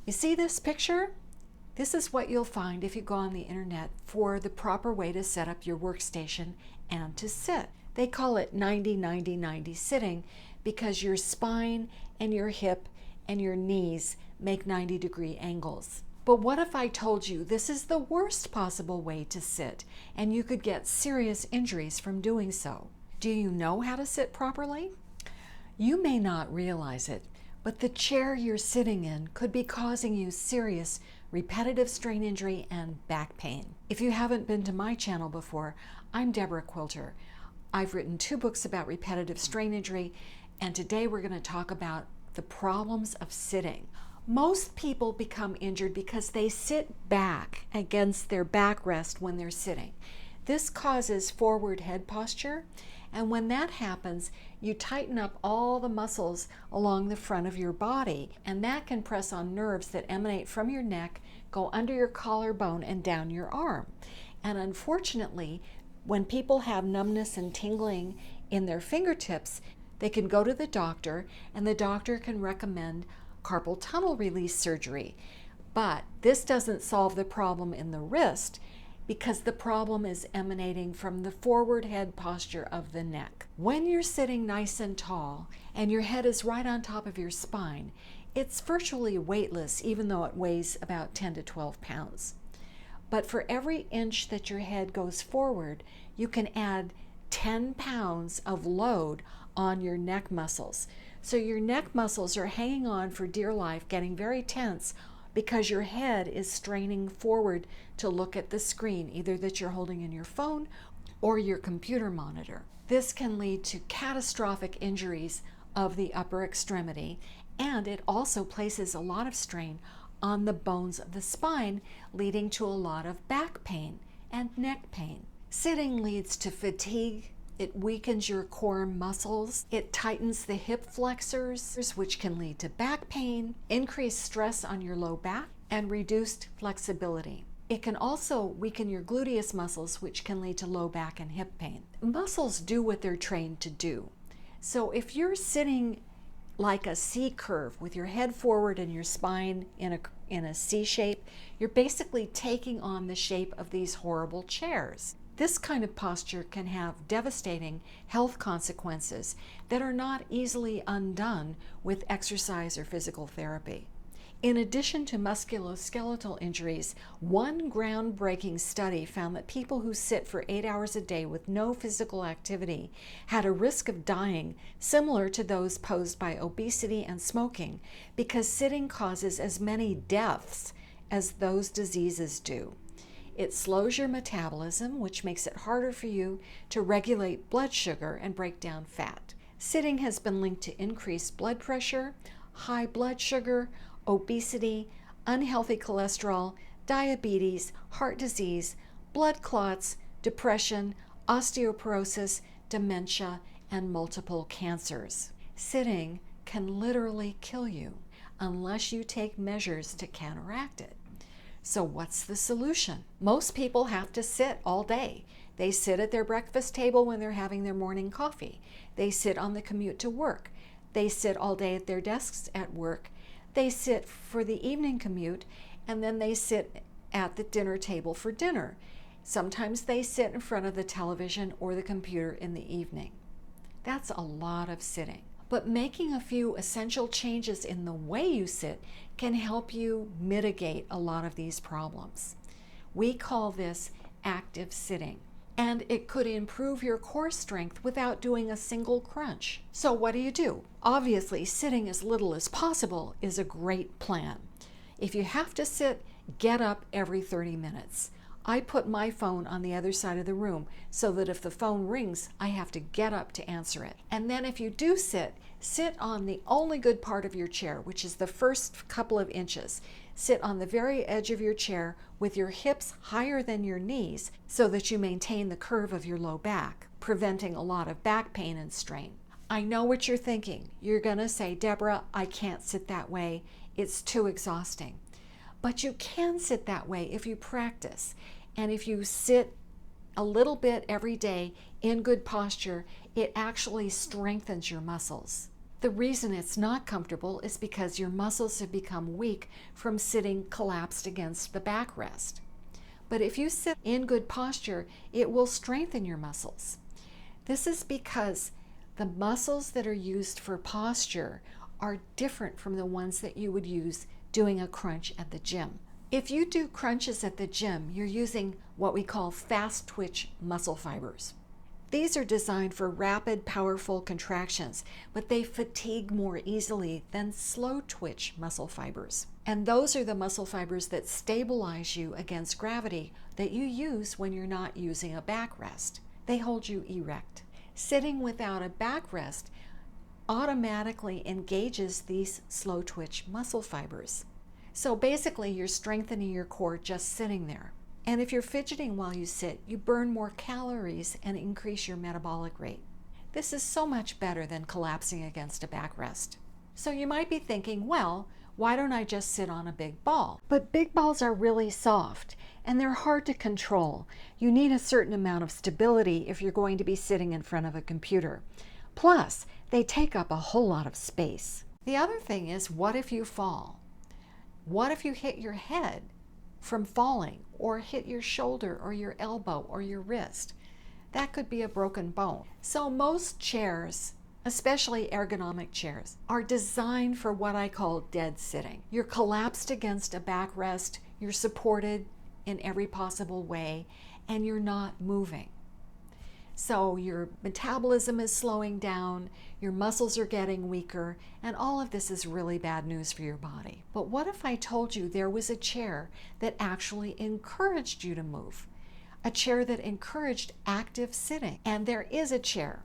You see this picture? This is what you'll find if you go on the internet for the proper way to set up your workstation and to sit. They call it 90-90-90 sitting because your spine and your hip and your knees make 90-degree angles. But what if I told you this is the worst possible way to sit and you could get serious injuries from doing so? Do you know how to sit properly? You may not realize it, but the chair you're sitting in could be causing you serious repetitive strain injury and back pain. If you haven't been to my channel before, I'm Deborah Quilter. I've written 2 books about repetitive strain injury, and today we're going to talk about the problems of sitting. Most people become injured because they sit back against their backrest when they're sitting. This causes forward head posture, and when that happens, you tighten up all the muscles along the front of your body, and that can press on nerves that emanate from your neck, go under your collarbone and down your arm. And unfortunately, when people have numbness and tingling in their fingertips, they can go to the doctor, and the doctor can recommend carpal tunnel release surgery. But this doesn't solve the problem in the wrist because the problem is emanating from the forward head posture of the neck. When you're sitting nice and tall and your head is right on top of your spine, it's virtually weightless even though it weighs about 10 to 12 pounds. But for every inch that your head goes forward, you can add 10 pounds of load on your neck muscles. So your neck muscles are hanging on for dear life, getting very tense because your head is straining forward to look at the screen, either that you're holding in your phone or your computer monitor. This can lead to catastrophic injuries of the upper extremity, and it also places a lot of strain on the bones of the spine, leading to a lot of back pain and neck pain. Sitting leads to fatigue. It weakens your core muscles. It tightens the hip flexors, which can lead to back pain, increased stress on your low back, and reduced flexibility. It can also weaken your gluteus muscles, which can lead to low back and hip pain. Muscles do what they're trained to do. So if you're sitting like a C curve with your head forward and your spine in a C shape, you're basically taking on the shape of these horrible chairs. This kind of posture can have devastating health consequences that are not easily undone with exercise or physical therapy. In addition to musculoskeletal injuries, one groundbreaking study found that people who sit for 8 hours a day with no physical activity had a risk of dying similar to those posed by obesity and smoking, because sitting causes as many deaths as those diseases do. It slows your metabolism, which makes it harder for you to regulate blood sugar and break down fat. Sitting has been linked to increased blood pressure, high blood sugar, obesity, unhealthy cholesterol, diabetes, heart disease, blood clots, depression, osteoporosis, dementia, and multiple cancers. Sitting can literally kill you unless you take measures to counteract it. So what's the solution? Most people have to sit all day. They sit at their breakfast table when they're having their morning coffee. They sit on the commute to work. They sit all day at their desks at work. They sit for the evening commute, and then they sit at the dinner table for dinner. Sometimes they sit in front of the television or the computer in the evening. That's a lot of sitting. But making a few essential changes in the way you sit can help you mitigate a lot of these problems. We call this active sitting, and it could improve your core strength without doing a single crunch. So what do? Obviously, sitting as little as possible is a great plan. If you have to sit, get up every 30 minutes. I put my phone on the other side of the room so that if the phone rings, I have to get up to answer it. And then if you do sit, sit on the only good part of your chair, which is the first couple of inches. Sit on the very edge of your chair with your hips higher than your knees so that you maintain the curve of your low back, preventing a lot of back pain and strain. I know what you're thinking. You're going to say, Deborah, I can't sit that way. It's too exhausting. But you can sit that way if you practice. And if you sit a little bit every day in good posture, it actually strengthens your muscles. The reason it's not comfortable is because your muscles have become weak from sitting collapsed against the backrest. But if you sit in good posture, it will strengthen your muscles. This is because the muscles that are used for posture are different from the ones that you would use doing a crunch at the gym. If you do crunches at the gym, you're using what we call fast twitch muscle fibers. These are designed for rapid, powerful contractions, but they fatigue more easily than slow twitch muscle fibers. And those are the muscle fibers that stabilize you against gravity that you use when you're not using a backrest. They hold you erect. Sitting without a backrest automatically engages these slow twitch muscle fibers. So basically, you're strengthening your core just sitting there. And if you're fidgeting while you sit, you burn more calories and increase your metabolic rate. This is so much better than collapsing against a backrest. So you might be thinking, well, why don't I just sit on a big ball? But big balls are really soft and they're hard to control. You need a certain amount of stability if you're going to be sitting in front of a computer. Plus, they take up a whole lot of space. The other thing is, what if you fall? What if you hit your head from falling, or hit your shoulder or your elbow or your wrist? That could be a broken bone. So most chairs, especially ergonomic chairs, are designed for what I call dead sitting. You're collapsed against a backrest, you're supported in every possible way, and you're not moving. So your metabolism is slowing down, your muscles are getting weaker, and all of this is really bad news for your body. But what if I told you there was a chair that actually encouraged you to move? A chair that encouraged active sitting. And there is a chair.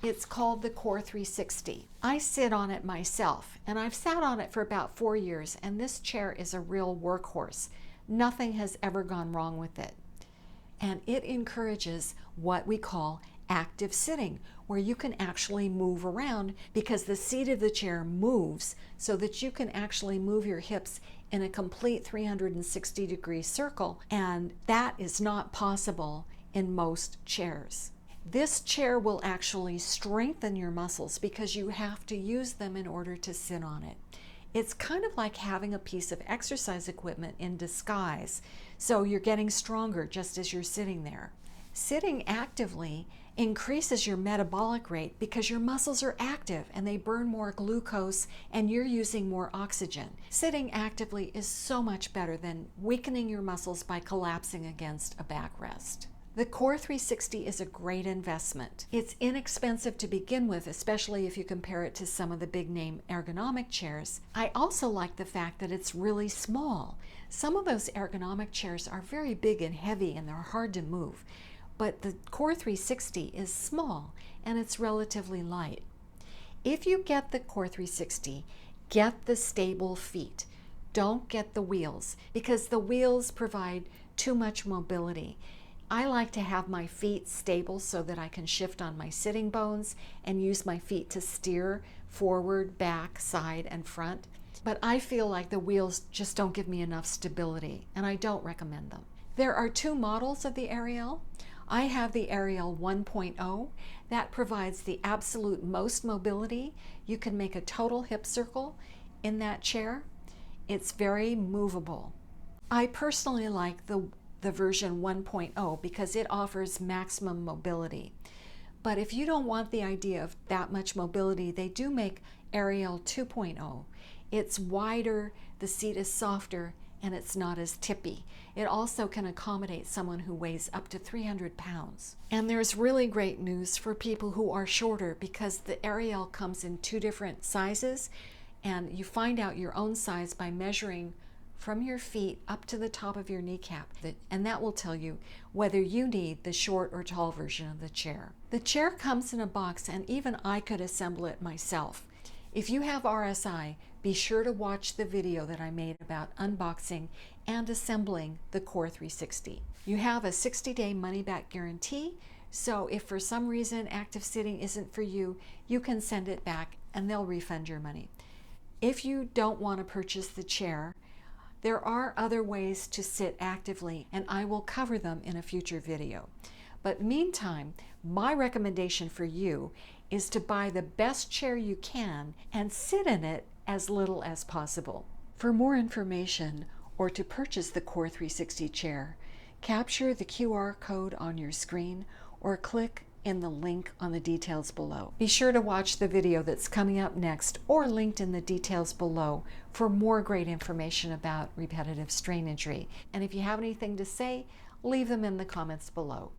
It's called the QOR360. I sit on it myself, and I've sat on it for about 4 years, and this chair is a real workhorse. Nothing has ever gone wrong with it. And it encourages what we call active sitting, where you can actually move around because the seat of the chair moves so that you can actually move your hips in a complete 360-degree circle, and that is not possible in most chairs. This chair will actually strengthen your muscles because you have to use them in order to sit on it. It's kind of like having a piece of exercise equipment in disguise, so you're getting stronger just as you're sitting there. Sitting actively increases your metabolic rate because your muscles are active and they burn more glucose and you're using more oxygen. Sitting actively is so much better than weakening your muscles by collapsing against a backrest. The QOR360 is a great investment. It's inexpensive to begin with, especially if you compare it to some of the big name ergonomic chairs. I also like the fact that it's really small. Some of those ergonomic chairs are very big and heavy and they're hard to move, but the QOR360 is small and it's relatively light. If you get the QOR360, get the stable feet. Don't get the wheels because the wheels provide too much mobility. I like to have my feet stable so that I can shift on my sitting bones and use my feet to steer forward, back, side, and front. But I feel like the wheels just don't give me enough stability, and I don't recommend them. There are 2 models of the Ariel. I have the Ariel 1.0. That provides the absolute most mobility. You can make a total hip circle in that chair. It's very movable. I personally like the version 1.0 because it offers maximum mobility. But if you don't want the idea of that much mobility, they do make Ariel 2.0. It's wider, the seat is softer, and it's not as tippy. It also can accommodate someone who weighs up to 300 pounds. And there's really great news for people who are shorter because the Ariel comes in 2 different sizes, and you find out your own size by measuring from your feet up to the top of your kneecap, and that will tell you whether you need the short or tall version of the chair. The chair comes in a box, and even I could assemble it myself. If you have RSI, be sure to watch the video that I made about unboxing and assembling the QOR360. You have a 60-day money-back guarantee, so if for some reason active sitting isn't for you, you can send it back and they'll refund your money. If you don't want to purchase the chair, there are other ways to sit actively, and I will cover them in a future video. But meantime, my recommendation for you is to buy the best chair you can and sit in it as little as possible. For more information or to purchase the QOR360 chair, capture the QR code on your screen or click in the link on the details below. Be sure to watch the video that's coming up next or linked in the details below for more great information about repetitive strain injury. And if you have anything to say, leave them in the comments below.